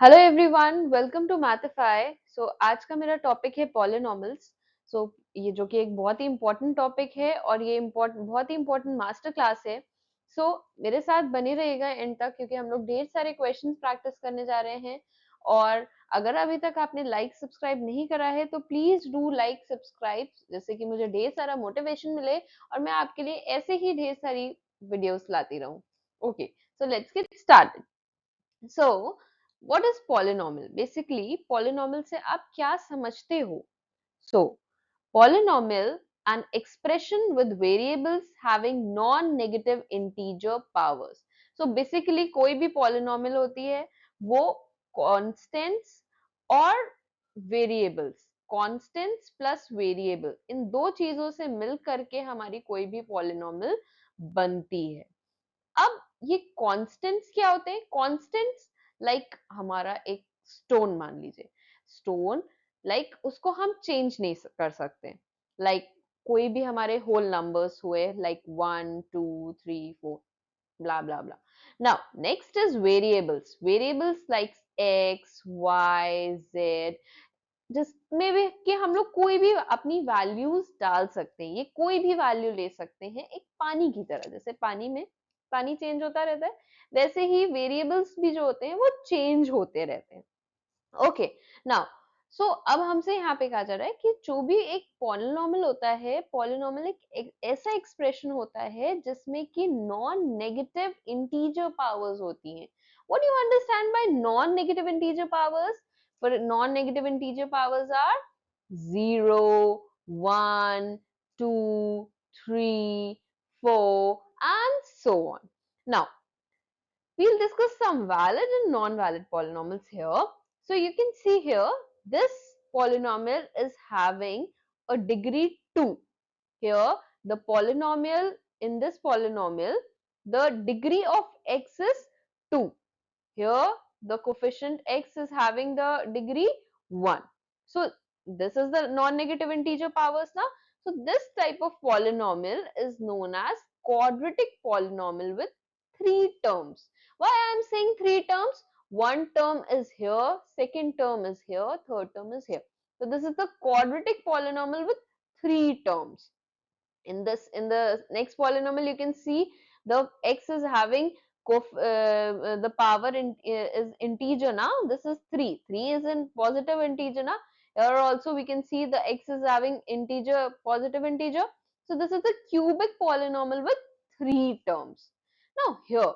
Hello everyone, welcome to Mathify. आज का मेरा टॉपिक है पॉलिनॉमियल्स। ये जो कि एक बहुत ही इम्पोर्टेंट टॉपिक है और ये बहुत ही इम्पोर्टेंट मास्टर क्लास है। मेरे साथ बने रहिएगा एंड तक, क्योंकि हम लोग ढेर सारे क्वेश्चंस प्रैक्टिस करने जा रहे हैं। और अगर अभी तक आपने लाइक सब्सक्राइब नहीं करा है तो प्लीज डू लाइक सब्सक्राइब, जिससे कि मुझे ढेर सारा मोटिवेशन मिले और मैं आपके लिए ऐसे ही ढेर सारी वीडियोस लाती रहूं। Okay, so let's get started. So, what is polynomial? Basically, polynomial से आप क्या समझते हो? So, polynomial, an expression with variables having non-negative integer powers. So, basically कोई भी polynomial होती है, वो constants और variables, constants plus variable, इन दो चीजों से मिल करके हमारी कोई भी polynomial बनती है। अब ये कॉन्स्टेंट्स क्या होते हैं? कॉन्स्टेंट्स लाइक हमारा एक स्टोन मान लीजिए, स्टोन लाइक उसको हम चेंज नहीं कर सकते। लाइक कोई भी हमारे होल नंबर्स हुए, like 1 2 3 4, blah blah blah. Now next is variables. Variables like x y z, जिसमें भी कि हम लोग कोई भी अपनी वैल्यूज डाल सकते हैं। ये कोई भी वैल्यू ले सकते हैं, एक पानी की तरह। जैसे पानी में पानी चेंज होता रहता है, वैसे ही वेरिएबल्स भी जो होते हैं वो चेंज होते रहते हैं। ओके, नाउ अब हमसे यहाँ पे कहा जा रहा है कि जो भी एक पॉलिनॉमियल होता है, पॉलिनॉमियल एक ऐसा एक्सप्रेशन होता है जिसमें कि नॉन नेगेटिव इंटीजर पावर्स होती हैं। What you understand by non negative integer powers? For non-negative integer powers are 0, 1, 2, 3, 4 and so on. Now, we'll discuss some valid and non-valid polynomials here. So you can see here, this polynomial is having a degree 2. Here, the polynomial, in this polynomial, the degree of x is 2. Here, the coefficient x is having the degree 1. So, this is the non-negative integer powers now. So, this type of polynomial is known as quadratic polynomial with 3 terms. Why I am saying 3 terms? One term is here, second term is here, third term is here. So, this is the quadratic polynomial with 3 terms. In the next polynomial, you can see the x is having the power is integer. Now this is 3 is in positive integer. Now here also we can see the x is having integer, positive integer. So this is the cubic polynomial with 3 terms. Now here,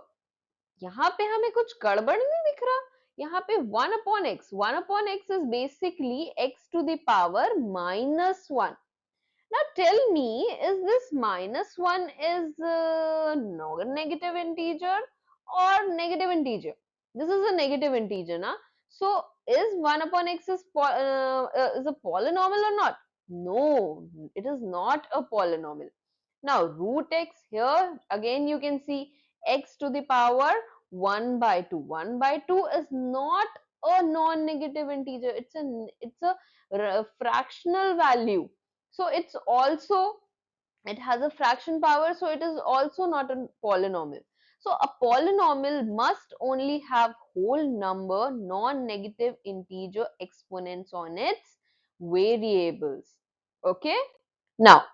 यहाँ पे हमें कुछ गड़बड़ नहीं दिख रहा। यहाँ पे 1/x is basically x to the power -1. Now tell me, is this -1 is non-negative integer or negative integer? This is a negative integer, na? So is 1/x is a polynomial or not? No, it is not a polynomial. Now root x, here again you can see x to the power 1/2. 1/2 is not a non-negative integer. It's a fractional value. So it has a fraction power, so it is also not a polynomial. So a polynomial must only have whole number, non-negative integer exponents on its variables. Okay? Now,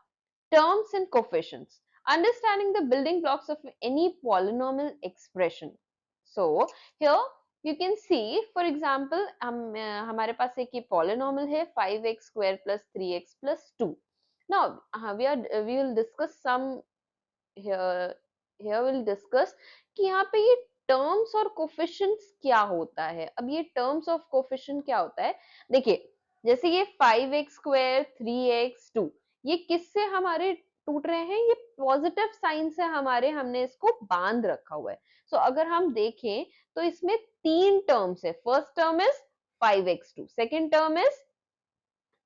terms and coefficients. Understanding the building blocks of any polynomial expression. So here you can see, for example, हमारे पास एक ये polynomial है 5x square plus 3x plus 2. Now we will discuss some here. Here we'll discuss कि यहाँ पे ये terms और coefficients क्या होता है। अब ये terms of coefficient क्या होता है? देखिए, जैसे ये 5x square 3x 2, ये किससे हमारे टूट रहे हैं? ये पॉजिटिव साइन से हमने इसको बांध रखा हुआ है। सो अगर हम देखें तो इसमें 3 टर्म्स है। First term is 5x2, second term is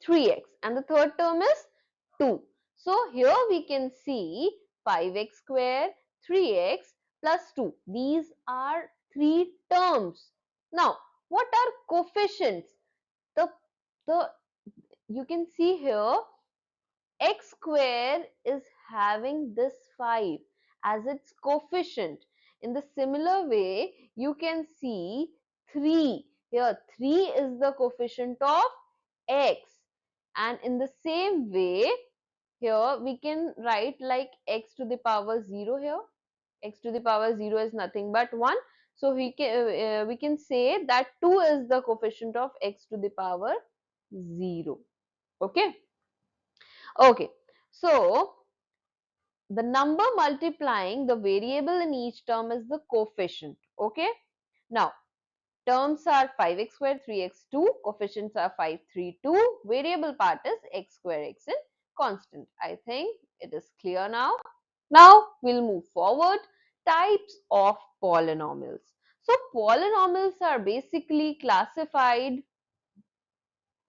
3x, and the third term is 2. So here we can see 5x square, 3x plus 2. These are 3 terms. Now, what are coefficients? The, the you can see here x square is having this 5 as its coefficient. In the similar way, you can see 3. here 3 is the coefficient of x, and in the same way here we can write like x to the power 0 here. X to the power 0 is nothing but 1, so we can say that 2 is the coefficient of x to the power 0. Okay, okay, so the number multiplying the variable in each term is the coefficient. Okay, now terms are 5x square, 3x 2, coefficients are 5, 3, 2, variable part is x square x in constant. I think it is clear now. Now we'll move forward. Types of polynomials. So polynomials are basically classified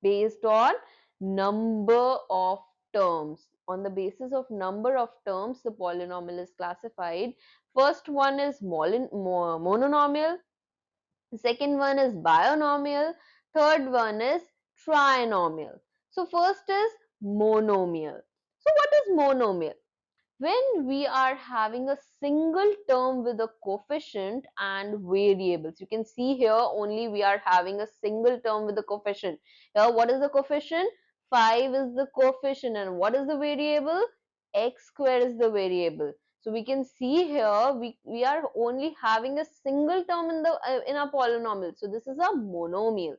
based on number of terms. On the basis of number of terms, the polynomial is classified. First one is mononomial, second one is binomial, third one is trinomial. So first is monomial. So what is monomial? When we are having a single term with a coefficient and variables. You can see here only we are having a single term with a coefficient. Here what is the coefficient? 5 is the coefficient, and what is the variable? X square is the variable. So we can see here we are only having a single term in our polynomial. So this is a monomial.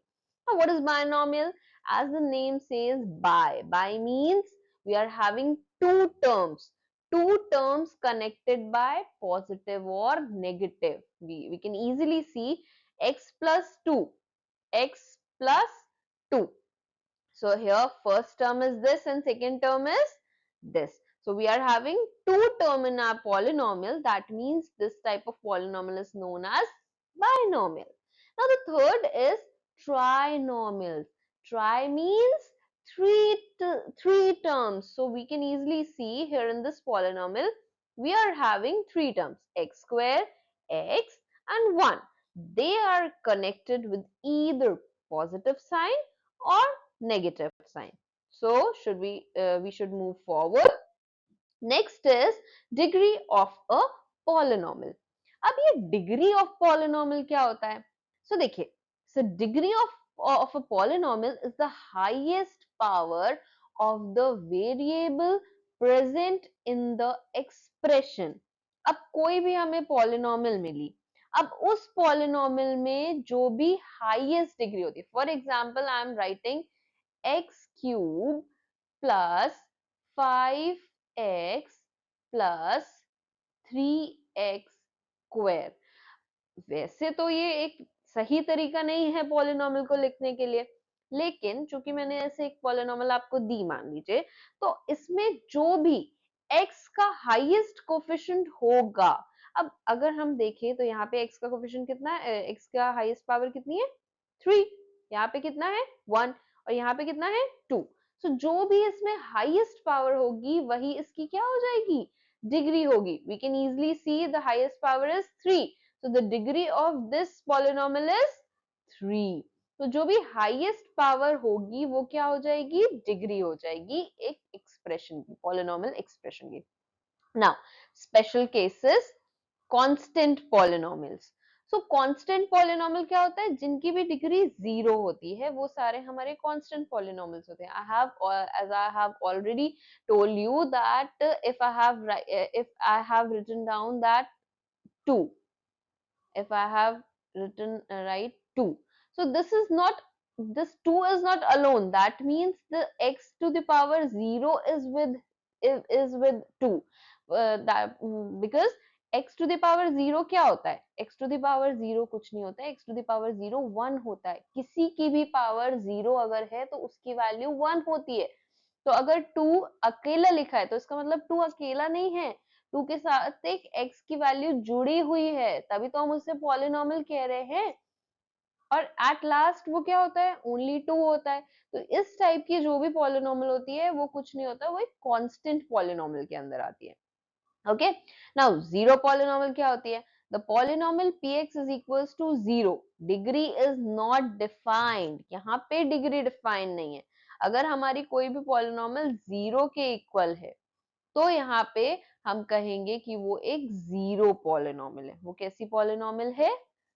Now what is binomial? As the name says, bi means we are having two terms connected by positive or negative. We can easily see x plus 2, x plus 2. So here first term is this and second term is this. So we are having two term in our polynomial. That means this type of polynomial is known as binomial. Now the third is trinomials. Tri means three terms. So we can easily see here in this polynomial we are having three terms, x square, x and 1. They are connected with either positive sign or negative sign. So we should move forward. Next is degree of a polynomial. अब ये degree of polynomial क्या होता है? So देखिए, so degree of a polynomial is the highest power of the variable present in the expression. अब कोई भी हमें polynomial मिली, अब उस polynomial में जो भी highest degree होती है, for example I am writing x cube plus 5x plus 3x square. वैसे तो ये एक सही तरीका नहीं है पॉलिनोमियल को लिखने के लिए, लेकिन चूंकि मैंने ऐसे एक पॉलिनोमियल आपको दी मान लीजिए, तो इसमें जो भी x का हाईएस्ट कोफिशिएंट होगा, अब अगर हम देखें तो यहाँ पे x का कोफिशिएंट कितना है, x का हाईएस्ट पावर कितनी है 3, यहाँ पे कितना है 1 और यहाँ पे कितना है 2. सो जो भी इसमें हाईएस्ट पावर होगी वही इसकी क्या हो जाएगी, डिग्री होगी. We can easily see the highest power is 3. So the degree of this polynomial is 3. तो जो भी highest power होगी वो क्या हो जाएगी, डिग्री हो जाएगी एक एक्सप्रेशन की, polynomial expression की. Now special cases, constant polynomials. So constant polynomial क्या होता है, जिनकी भी डिग्री 0 होती है वो सारे हमारे constant polynomials होते हैं. As I have already told you that if I have written down that 2, if I have written right 2. So this 2 is not alone. That means the x to the power 0 is with 2. Because x to the power 0 क्या होता है? x to the power 0 कुछ नहीं होता है. x to the power 0 1 होता है. किसी की भी power 0 अगर है तो उसकी वैल्यू 1 होती है. तो अगर 2 अकेला लिखा है तो इसका मतलब 2 अकेला नहीं है, 2 के साथ एक x की वैल्यू जुड़ी हुई है, तभी तो हम उसे पॉलिनोमियल कह रहे हैं. और एट लास्ट वो क्या होता है, ओनली 2 होता है. तो इस टाइप की जो भी पॉलिनोमियल होती है वो कुछ नहीं होता, वो एक कांस्टेंट पॉलिनोमियल के अंदर आती है. ओके, नाउ जीरो पॉलिनोमियल क्या होती है? The polynomial px is equals to 0. Degree is not defined. यहाँ पे डिग्री डिफाइंड नहीं है. अगर हमारी कोई भी पॉलिनोमियल 0 के इक्वल है तो यहाँ पे हम कहेंगे कि वो एक जीरो पॉलिनोमियल है. वो कैसी पॉलिनोमियल है?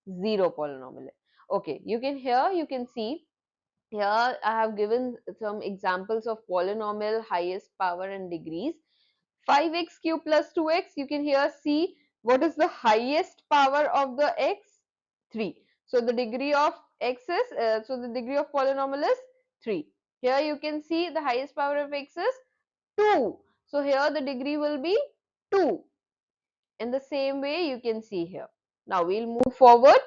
जीरो पॉलिनोमियल है. Okay, you can see here I have given some examples of polynomial highest power and degrees. 5x cube plus 2x, you can here see what is the highest power of the x? 3. So the degree of x is, so the degree of polynomial is 3. Here you can see the highest power of x is 2. So here the degree will be 2. In the same way you can see here. Now we'll move forward.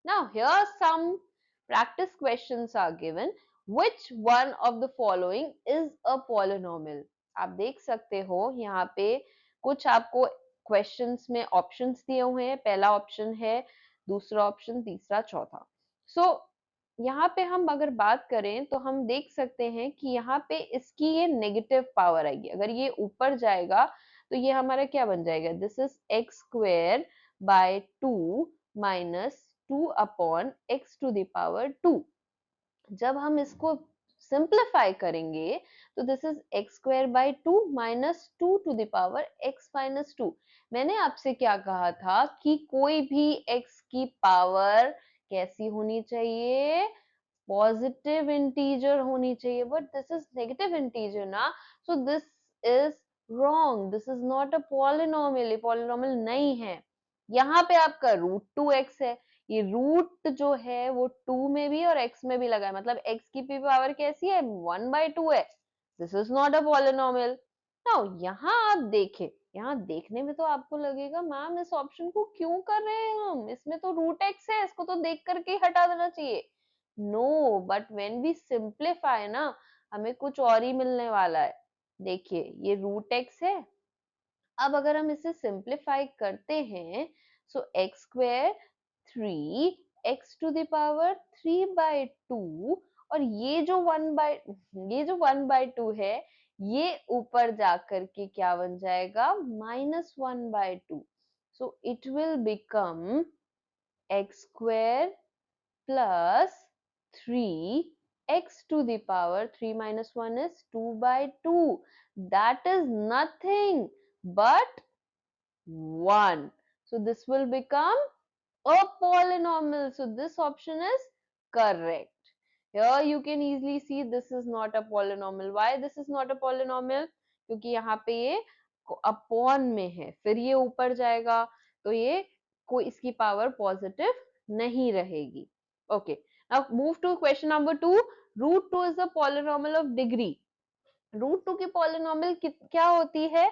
Now here some practice questions are given. Which one of the following is a polynomial? आप देख सकते हो यहाँ पे कुछ आपको questions में options दिए हुए हैं. पहला ऑप्शन है, दूसरा ऑप्शन, तीसरा, चौथा. सो यहाँ पे हम अगर बात करें तो हम देख सकते हैं कि यहाँ पे इसकी ये नेगेटिव पावर आएगी. अगर ये ऊपर जाएगा तो ये हमारा क्या बन जाएगा? This is x square by 2 minus 2 upon x to the power 2. जब हम इसको सिंप्लीफाई करेंगे तो this is x square by 2 minus 2 to the power x minus 2. मैंने आपसे क्या कहा था कि कोई भी एक्स की पावर कैसी होनी चाहिए? पॉजिटिव इंटीजर होनी चाहिए. But this is negative integer ना, so this is wrong. This is not a polynomial. ये पॉलिनोमियल नहीं है. यहाँ पे आपका रूट 2x है. ये रूट जो है वो 2 में भी और x में भी लगा है, मतलब x की भी पावर कैसी है? 1/2 है. This is not a polynomial. Now यहाँ आप देखें, यहाँ देखने में तो आपको लगेगा मैम इस ऑप्शन को क्यों कर रहे हैं हम, इसमें तो रूट x है, इसको तो देख करके ही हटा देना चाहिए. No, but when we simplify ना, हमें कुछ और ही मिलने वाला है. देखिए ये रूट x है. अब अगर हम इसे सिंप्लीफाई करते हैं, so X square 3 X to the power 3/2, और ये जो 1/2 है, ये ऊपर जाकर के क्या बन जाएगा? -1/2. So it will become x square plus 3x to the power 3 minus 1 is 2/2. That is nothing but 1. So this will become a polynomial. So this option is correct. Here you can easily see this is not a polynomial. Why this is not a polynomial? क्योंकि यहाँ पे ये upon में है, फिर ये ऊपर जाएगा तो ये कोई इसकी पावर पॉजिटिव नहीं रहेगी. Okay, now move to question number 2. Root 2 is a polynomial of degree. Root 2 की पॉलिनोमियल क्या होती है?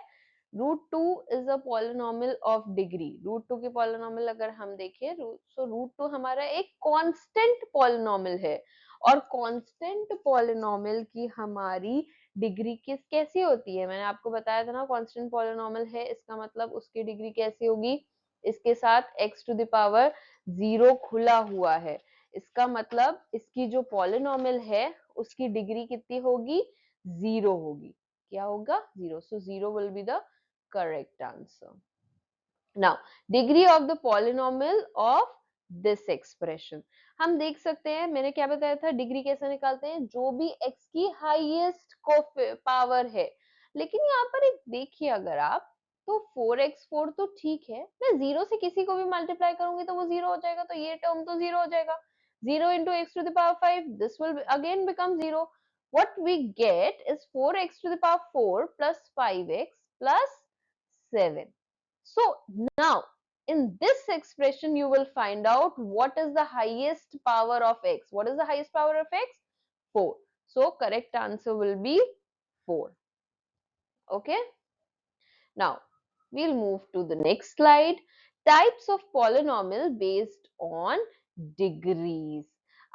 Root 2 is a polynomial of degree. Root 2 की पॉलिनोमियल अगर हम देखें, सो रूट 2 हमारा एक कांस्टेंट पॉलिनोमियल है, और कांस्टेंट पॉलिनोमियल की हमारी डिग्री कैसी होती है? मैंने आपको बताया था ना, कांस्टेंट पॉलिनोमियल है, इसका मतलब उसकी डिग्री कैसी होगी? इसके साथ x टू द पावर 0 खुला हुआ है. इसका मतलब इसकी जो पॉलिनोमियल है उसकी डिग्री कितनी होगी? 0 होगी. क्या होगा? 0. So 0 will be the correct answer. Now, degree of the polynomial of this expression. हम देख सकते हैं, मैंने क्या बताया था, डिग्री कैसे निकालते हैं? जो भी x की हाईएस्ट पावर है. लेकिन यहाँ पर एक देखिए, अगर आप तो 4x4 तो ठीक है, मैं 0 से किसी को भी मल्टीप्लाई करूंगी तो वो 0 हो जाएगा, तो ये टर्म तो 0 हो जाएगा. 0 into x to the power 5, this will again become 0. What we get is 4x to the power 4 plus 5x plus 7. So now in this expression you will find out what is the highest power of x. What is the highest power of x? 4. So correct answer will be 4. Okay. Now we'll move to the next slide. Types of polynomial based on degrees.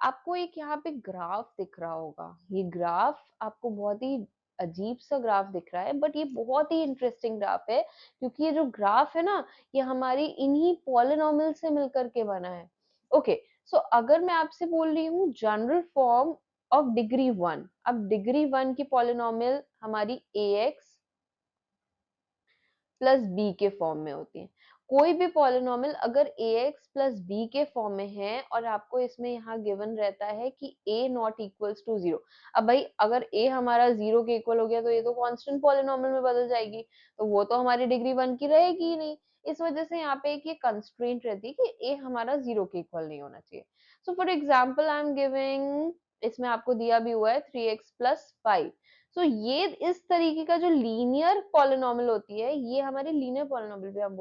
आपको एक यहाँ पे graph दिख रहा होगा. ये graph आपको बहुत ही अजीब सा ग्राफ दिख रहा है, बट ये बहुत ही इंटरेस्टिंग ग्राफ है, क्योंकि ये जो ग्राफ है ना, ये हमारी इन्हीं पॉलिनोमियल से मिलकर के बना है. ओके, सो अगर मैं आपसे बोल रही हूँ जनरल फॉर्म ऑफ डिग्री 1, अब डिग्री 1 की पॉलिनोमियल हमारी ax प्लस बी के फॉर्म में होती है. कोई भी पॉलिनोमियल अगर ax प्लस बी के फॉर्म में है और आपको इसमें यहाँ गिवन रहता है कि a नॉट इक्वल्स टू 0. अब भाई अगर a हमारा 0 के इक्वल हो गया तो ये तो कांस्टेंट पॉलिनोमियल में बदल जाएगी, तो वो तो हमारी डिग्री 1 की रहेगी ही नहीं. इस वजह से यहाँ पे एक ये कंस्ट्रेंट रहती है कि a हमारा 0 के इक्वल नहीं होना चाहिए. So for example I am giving, इसमें आपको दिया भी हुआ है 3x+5। सो ये इस तरीके का जो लीनियर पॉलिनॉमियल होती है, ये हमारे लीनियर पॉलिनॉमियल भी हम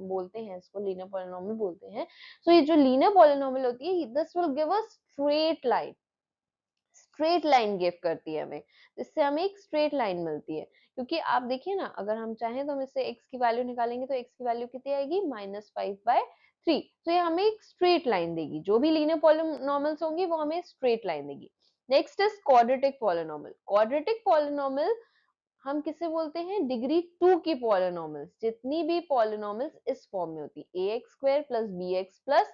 बोलते हैं, इसको लीनियर पॉलिनॉमियल बोलते हैं। सो ये जो लीनियर पॉलिनॉमियल होती है, this will give a straight line, straight line give करती है हमें, इससे हमें एक स्ट्रेट लाइन मिलती है। क्योंकि आप देखिए ना, अगर हम चाहें तो हम इससे x की वैल्यू निकालेंगे, तो x की वैल्यू कितनी आएगी, -5/3। तो ये हमें एक स्ट्रेट लाइन देगी, जो भी लीनियर पॉलिनॉमियल्स होंगी वो हमें स्ट्रेट लाइन देगी। Next is quadratic polynomial. Quadratic polynomial हम किसे बोलते हैं, डिग्री 2 की पॉलिनॉमियल्स, जितनी भी पॉलिनॉमियल्स इस फॉर्म में होती है, ax² + bx +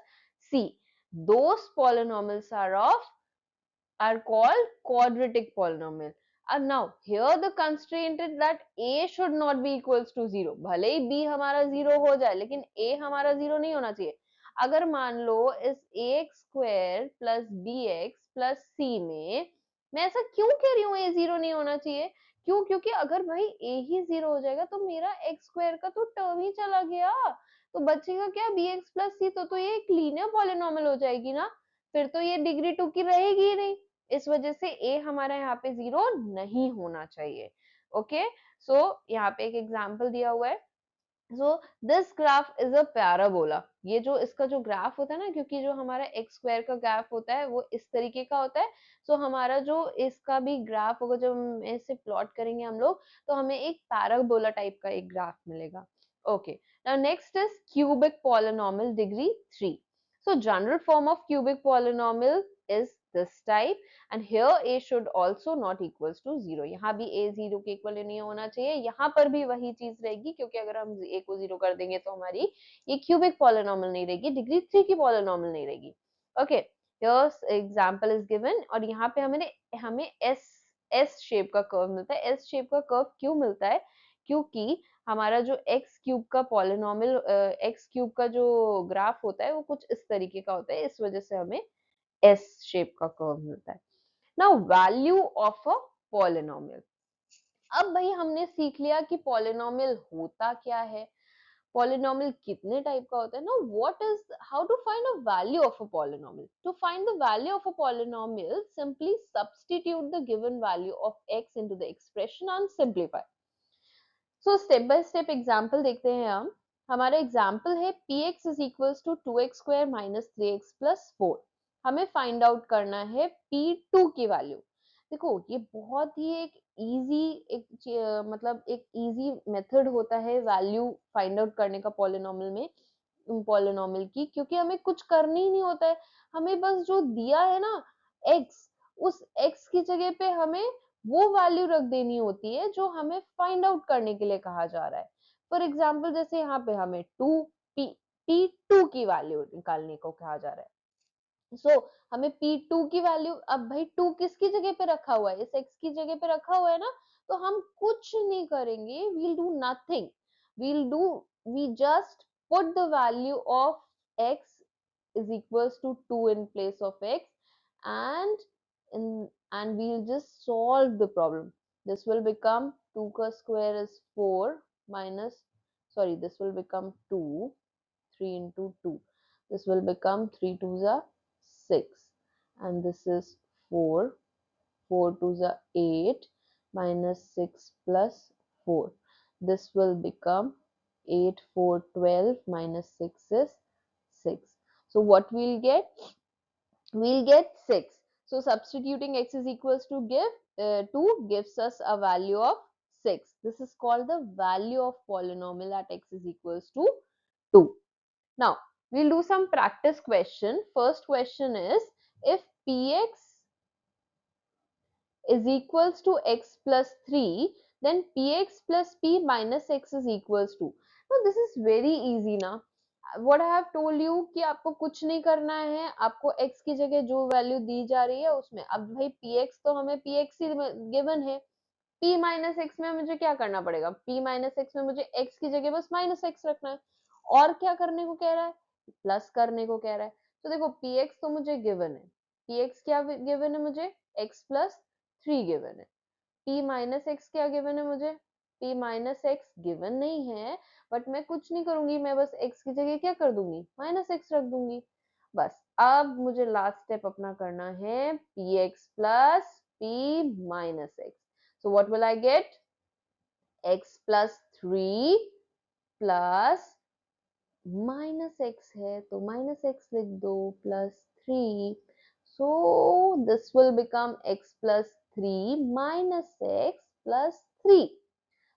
c, those polynomials are called quadratic polynomial. And now here the constraint is that a should not be equals to 0. भले ही b हमारा 0 हो जाए, लेकिन a हमारा 0 नहीं होना चाहिए। अगर मान लो इस ax² + bx + c में, मैं ऐसा क्यों कह रही हूँ a 0 नहीं होना चाहिए, क्यों, क्योंकि अगर भाई a ही 0 हो जाएगा तो मेरा x² का तो टर्म ही चला गया, तो बचेगा क्या, bx + c। तो ये एक लीनियर पॉलिनॉमियल हो जाएगी ना, फिर तो ये डिग्री 2 की रहेगी ही नहीं। इस वजह से a हमारा यहाँ पे 0 नहीं होना चाहिए। ओके, सो यहाँ पे एक एग्जांपल दिया हुआ है। So this graph is a parabola. ये जो इसका जो ग्राफ होता है ना, क्योंकि जो हमारा x² का ग्राफ होता है वो इस तरीके का होता है, सो हमारा जो इसका भी ग्राफ होगा, जब हम इसे प्लॉट करेंगे हम लोग, तो हमें एक पैराबोला टाइप का एक ग्राफ मिलेगा। Okay, now next is cubic polynomial degree 3। So general form of cubic polynomial is this type, and here a should also not equals to 0. यहाँ भी a 0 के इक्वल नहीं होना चाहिए, यहाँ पर भी वही चीज रहेगी, क्योंकि अगर हम a को 0 कर देंगे तो हमारी ये cubic polynomial नहीं रहेगी, डिग्री 3 की polynomial नहीं रहेगी। Okay, here example is given, और यहाँ पे हमें S शेप का कर्व मिलता है। S शेप का कर्व क्यों मिलता है, क्योंकि हमारा जो एक्स क्यूब का पॉलिनॉमियल, एक्स क्यूब का जो ग्राफ होता है वो कुछ इस तरीके का होता है, इस वजह से हमें एस शेप का कर्व मिलता है। Now value of a polynomial. अब भाई हमने सीख लिया कि पॉलिनॉमियल होता क्या है, पॉलिनॉमियल कितने टाइप का होता है। Now what is, how to find a value of a polynomial. To find the value of a polynomial, simply substitute the given value of x into the expression and simplify. So step by step example देखते हैं हम। हमारा example है px is equals to 2x² - 3x + 4। हमें find out करना है p2 की value. देखो ये बहुत ही एक इजी, मतलब एक इजी मेथड होता है वैल्यू फाइंड आउट करने का पॉलिनॉमियल में, पॉलिनॉमियल की, क्योंकि हमें कुछ करना ही नहीं होता है, हमें बस जो दिया है ना x, उस x की जगह पे हमें वो वैल्यू रख देनी होती है जो हमें फाइंड आउट करने के लिए कहा जा रहा है। फॉर एग्जाम्पल जैसे यहाँ पे हमें p2 की वैल्यू निकालने को कहा जा रहा है। हमें p2 की वैल्यू, अब भाई 2 किसकी जगह पे रखा हुआ है, इस x की जगह पे रखा हुआ है ना, तो हम कुछ नहीं करेंगे, we'll do nothing, we'll do we just put the value of x is equals to 2 in place of x, and and we'll just solve the problem. This will become 2 ka square is 4 minus, sorry, this will become 2, 3 into 2. This will become 3 2s are 6, and this is 4, 4 2s are 8, minus 6 plus 4. This will become 8 4 12, minus 6 is 6. So what we'll get? We'll get 6. So substituting x is equals to 2 gives us a value of 6. This is called the value of polynomial at x is equals to 2. Now, we'll do some practice question. First question is, if px is equals to x plus 3, then px plus p minus x is equals to. Now, this is very easy ना. What I have told you कि आपको कुछ नहीं करना है, आपको x की जगह जो वैल्यू दी जा रही है उसमें, अब भाई px तो हमें px ही गिवन है, p माइनस एक्स में मुझे क्या करना पड़ेगा, p माइनस एक्स में मुझे x की जगह बस माइनस एक्स रखना है, और क्या करने को कह रहा है, प्लस करने को कह रहा है। तो देखो px तो मुझे गिवन है, px क्या गिवन है मुझे, x प्लस 3 गिवन है, p माइनस एक्स क्या गिवन है मुझे, p माइनस एक्स गिवन नहीं है, बट मैं कुछ नहीं करूंगी, मैं बस x की जगह क्या कर दूंगी, माइनस एक्स रख दूंगी, बस अब मुझे लास्ट स्टेप अपना करना है px plus p minus x. So what will I get? x plus 3 plus minus x है तो minus x लिख दो plus 3. So this will become x plus 3 minus x plus 3.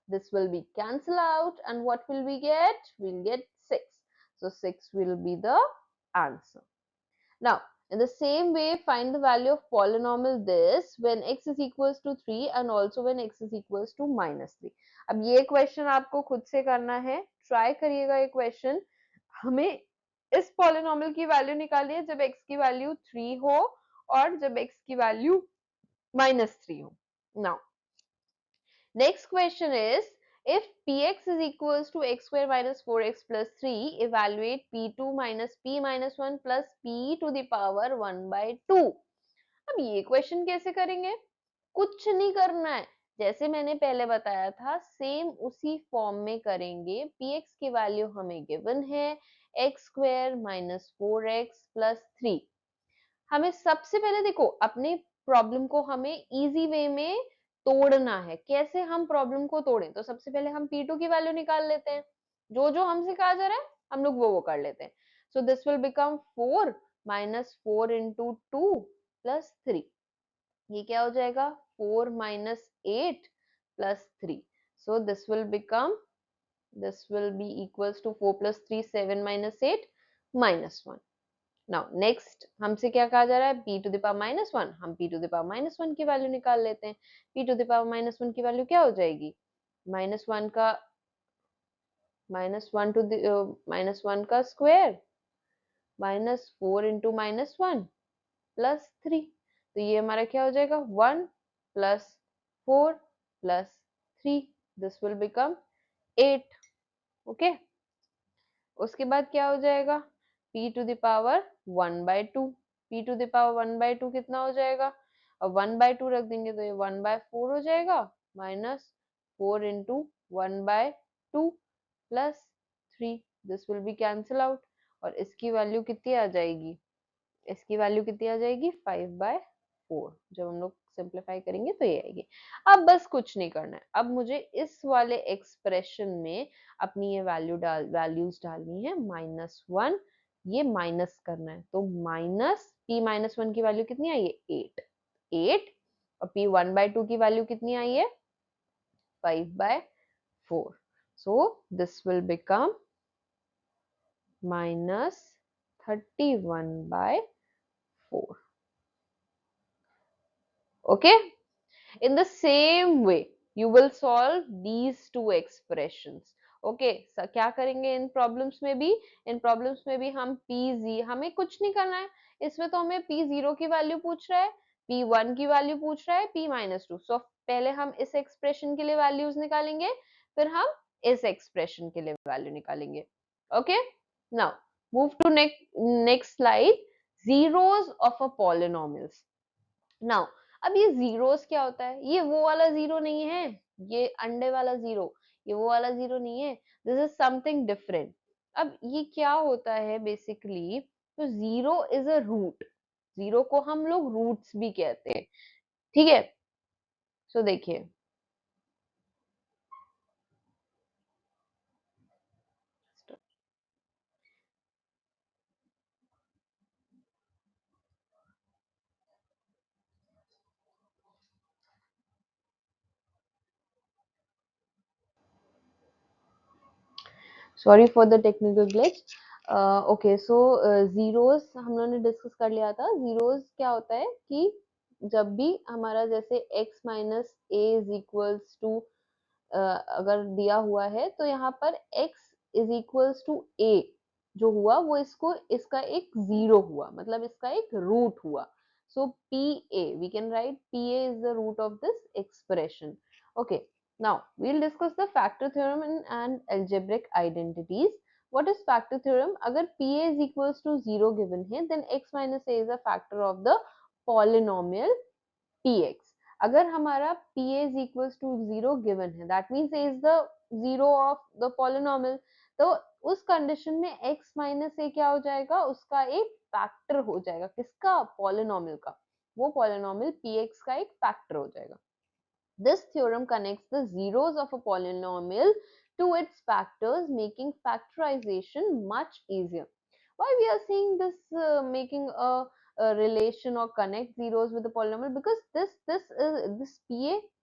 This will be cancel out and what will we get? We'll get 6. So 6 will be the answer. Now, in the same way, find the value of polynomial this when x is equals to 3 and also when x is equals to minus 3. अब ये question आपको खुद से करना है, try करिएगा ये question. हमें इस polynomial की वैल्यू निकालनी है जब x की वैल्यू 3 हो और जब x की वैल्यू -3 हो. Now, next question is, if px is equals to x square minus 4x plus 3, evaluate p2 minus p minus 1 plus p to the power 1 by 2. अब ये क्वेश्चन कैसे करेंगे? कुछ नहीं करना है, जैसे मैंने पहले बताया था सेम उसी फॉर्म में करेंगे. px की वैल्यू हमें गिवन है x square minus 4x plus 3. हमें सबसे पहले देखो अपने प्रॉब्लम को हमें इजी वे में तोड़ना है. कैसे हम प्रॉब्लम को तोड़ें? तो सबसे पहले हम p2 की वैल्यू निकाल लेते हैं. जो जो हमसे कहा जा रहा है हम लोग वो कर लेते हैं. So this will become 4 minus 4 into 2 plus 3. ये क्या हो जाएगा? 4 minus 8 plus 3. So this will be equals to 4 plus 3 7 minus 8 minus 1. Now next हमसे क्या कहा जा रहा है? p to the power minus 1. हम p to the power minus 1 की वैल्यू निकाल लेते हैं. p to the power minus 1 की वैल्यू क्या हो जाएगी? माइनस 1 का माइनस 1 का square minus 4 into minus 1 plus 3. तो ये हमारा क्या हो जाएगा? 1 plus 4 plus 3. This will become 8. Okay, उसके बाद क्या हो जाएगा? p to the power 1 by 2. p to the power 1 by 2 कितना हो जाएगा? अब 1 बाय 2 रख देंगे तो ये 1 बाय 4 हो जाएगा minus 4 into 1 by 2 plus 3. This will be cancel out और इसकी वैल्यू कितनी आ जाएगी? इसकी वैल्यू कितनी आ जाएगी? 5 बाय 4. जब हम लोग सिंप्लीफाई करेंगे तो ये आएगी. अब बस कुछ नहीं करना है, अब मुझे इस वाले एक्सप्रेशन में अपनी ये वैल्यूज डालनी है. -1 ये माइनस करना है तो माइनस p माइनस 1 की वैल्यू कितनी आई है? 8 और p 1 बाय 2 की वैल्यू कितनी आई है? 5 by 4. So this will become -31 by 4. Okay, in the same way you will solve these two expressions. Okay, so क्या करेंगे इन प्रॉब्लम्स में भी? इन प्रॉब्लम्स में भी हम हमें कुछ नहीं करना है इसमें. तो हमें p0 की वैल्यू पूछ रहा है, p1 की वैल्यू पूछ रहा है, p माइनस 2. सो पहले हम इस एक्सप्रेशन के लिए वैल्यूज निकालेंगे, फिर हम इस एक्सप्रेशन के लिए वैल्यू निकालेंगे. Okay, now move to next slide. Zeros of a polynomials. Now अब ये जीरोस क्या होता है? ये वो वाला जीरो नहीं है, ये अंडे वाला जीरो, ये वो वाला जीरो नहीं है. This is something different. अब ये क्या होता है बेसिकली? तो zero is a root. Zero को हम लोग रूट्स भी कहते हैं. ठीक है, सो देखिए sorry for the technical glitch. Okay, so zeros हम लोगों ने डिस्कस कर लिया था. जीरोस क्या होता है कि जब भी हमारा जैसे x minus a is equals to अगर दिया हुआ है तो यहाँ पर x is equals to a जो हुआ वो इसका एक जीरो हुआ, मतलब इसका एक रूट हुआ. So P A we can write P A is the root of this expression. Okay, now we'll discuss the factor theorem and algebraic identities. What is factor theorem? अगर pa is equals to 0 given है then x minus a is a factor of the polynomial px. अगर हमारा pa is equals to 0 given है that means a is the zero of the polynomial. तो उस condition में x minus a क्या हो जाएगा? उसका एक फैक्टर हो जाएगा, किसका, पॉलिनोमियल का, वो पॉलिनोमियल px का एक फैक्टर हो जाएगा। This theorem connects the zeros of a polynomial to its factors, making factorization much easier. Why we are saying this, making a relation or connect zeros with the polynomial? Because this pa,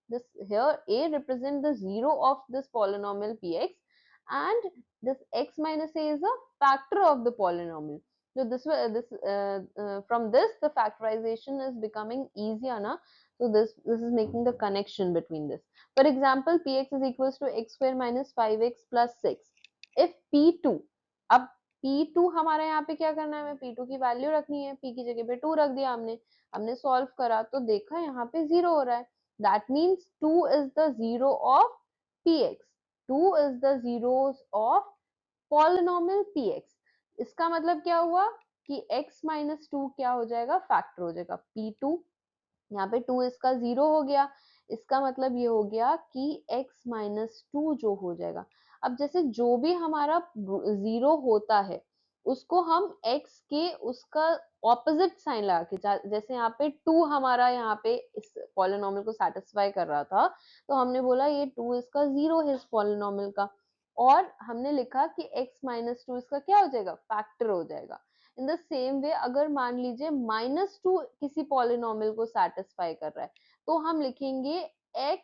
this here a represent the zero of this polynomial px, and this x minus a is a factor of the polynomial. So from this the factorization is becoming easier, na? So this is making the connection between this. For example, px is equals to x square minus 5x plus 6. If p2, अब p2 हमारा यहाँ पे क्या करना है, हमें p2 की value रखनी है, p की जगह पे 2 रख दिया हमने, सॉल्व करा तो देखा यहाँ पे 0 हो रहा है, that means 2 is the zero of px, 2 is the zeros of polynomial px। इसका मतलब क्या हुआ कि x माइनस 2 क्या हो जाएगा, फैक्टर हो जाएगा p2, यहाँ पे 2 इसका 0 हो गया, इसका मतलब ये हो गया कि x माइनस 2 जो हो जाएगा। अब जैसे जो भी हमारा 0 होता है उसको हम x के उसका ऑपोजिट साइन लगा के, जैसे यहाँ पे 2 हमारा यहाँ पे इस पॉलिनोमियल को सेटिस्फाई कर रहा था, तो हमने बोला ये 2 इसका 0 है इस पॉलिनोमियल का, और हमने लिखा कि x माइनस 2 इसका क्या हो जाएगा, फैक्टर हो जाएगा। इन द सेम वे अगर मान लीजिए -2 किसी पॉलिनोमियल को सेटिस्फाई कर रहा है, तो हम लिखेंगे x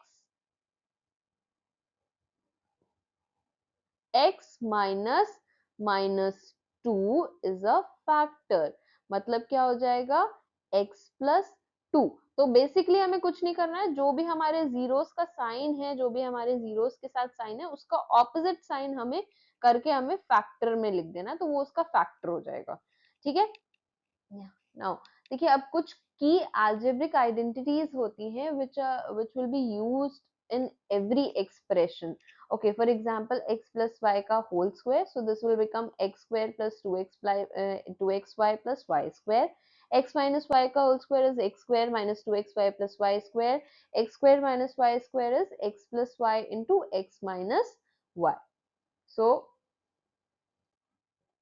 -2 इज अ फैक्टर, मतलब क्या हो जाएगा, x प्लस 2। तो बेसिकली हमें कुछ नहीं करना है, जो भी हमारे जीरोस का साइन है, जो भी हमारे जीरोस के साथ साइन है, उसका ऑपोजिट साइन हमें करके हमें फैक्टर में लिख देना, तो वो उसका फैक्टर हो जाएगा। ठीक है, नाउ देखिए अब कुछ की algebraic identities होती हैं which will be used in every expression. Okay, for example x plus y का whole square, so this will become x square plus 2xy plus y square. X minus y का whole square is x square minus 2xy plus y square. X square minus y square is x plus y into x minus y. So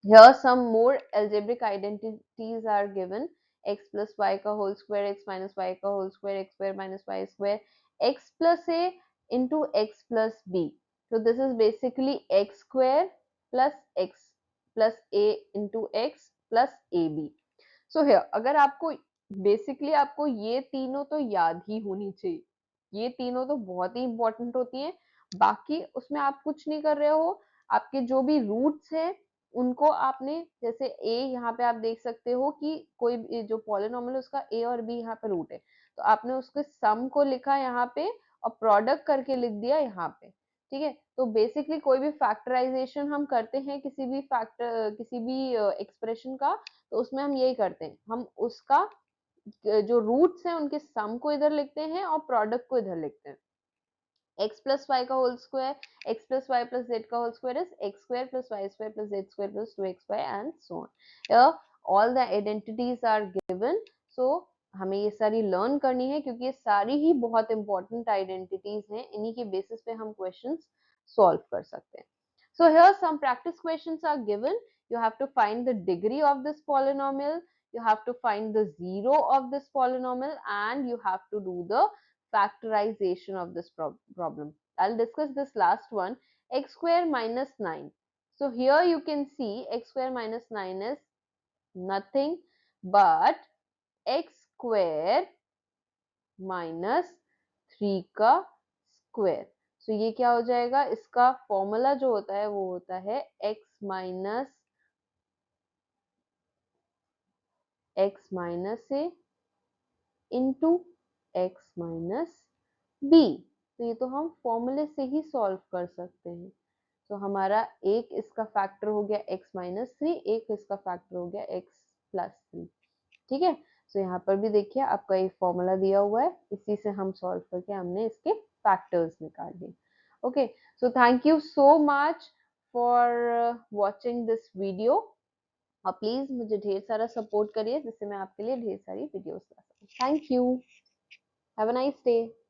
here some more algebraic identities are given. X plus y का whole square, x minus y का whole square, x square minus y square, x plus a into x plus b. So this is basically x square plus x plus a into x plus ab. So here अगर आपको basically आपको ये तीनों तो याद ही होनी चाहिए, ये तीनों तो बहुत ही इंपॉर्टेंट होती हैं, बाकी उसमें आप कुछ नहीं कर रहे हो, आपके जो भी रूट्स हैं उनको आपने, जैसे a यहाँ पे आप देख सकते हो कि कोई जो पॉलिनोमियल उसका a और b यहाँ पे रूट है, तो आपने उसके सम को लिखा यहाँ पे और प्रोडक्ट करके लिख दिया यहाँ पे। ठीक है, तो बेसिकली कोई भी फैक्टराइजेशन हम करते हैं किसी भी एक्सप्रेशन का, तो उसमें हम यही करते हैं, हम उसका जो रूट्स हैं उनके सम को इधर लिखते हैं और प्रोडक्ट को इधर लिखते हैं। x plus y का whole square, x plus y plus z का whole square is x square plus y square plus z square plus 2xy and so on. Here all the identities are given, so हमें ये सारी learn करनी है क्योंकि ये सारी ही बहुत इंपॉर्टेंट आइडेंटिटीज हैं, इन्हीं के बेसिस पे हम क्वेश्चंस सॉल्व कर सकते हैं। So here some practice questions are given. You have to find the degree of this polynomial, you have to find the zero of this polynomial, and you have to do the factorization of this problem. I'll discuss this last one, x square minus 9. So here you can see x square minus 9 is nothing but x square minus 3 का square. तो ये क्या हो जाएगा, इसका formula जो होता है वो होता है x minus a into x minus b। तो ये तो हम फॉर्मूले से ही सॉल्व कर सकते हैं। तो हमारा एक इसका फैक्टर हो गया x माइनस 3, एक इसका फैक्टर हो गया x प्लस 3। ठीक है, तो यहाँ पर भी देखिए आपका एक फॉर्मूला दिया हुआ है, इसी से हम सॉल्व करके हमने इसके फैक्टर्स निकाल लिए। Okay, so thank you so much for watching this video, और प्लीज मुझे ढेर सारा सपोर्ट करिए जिससे मैं आपके लिए ढेर सारी वीडियोस ला सकूं। Thank you, have a nice day.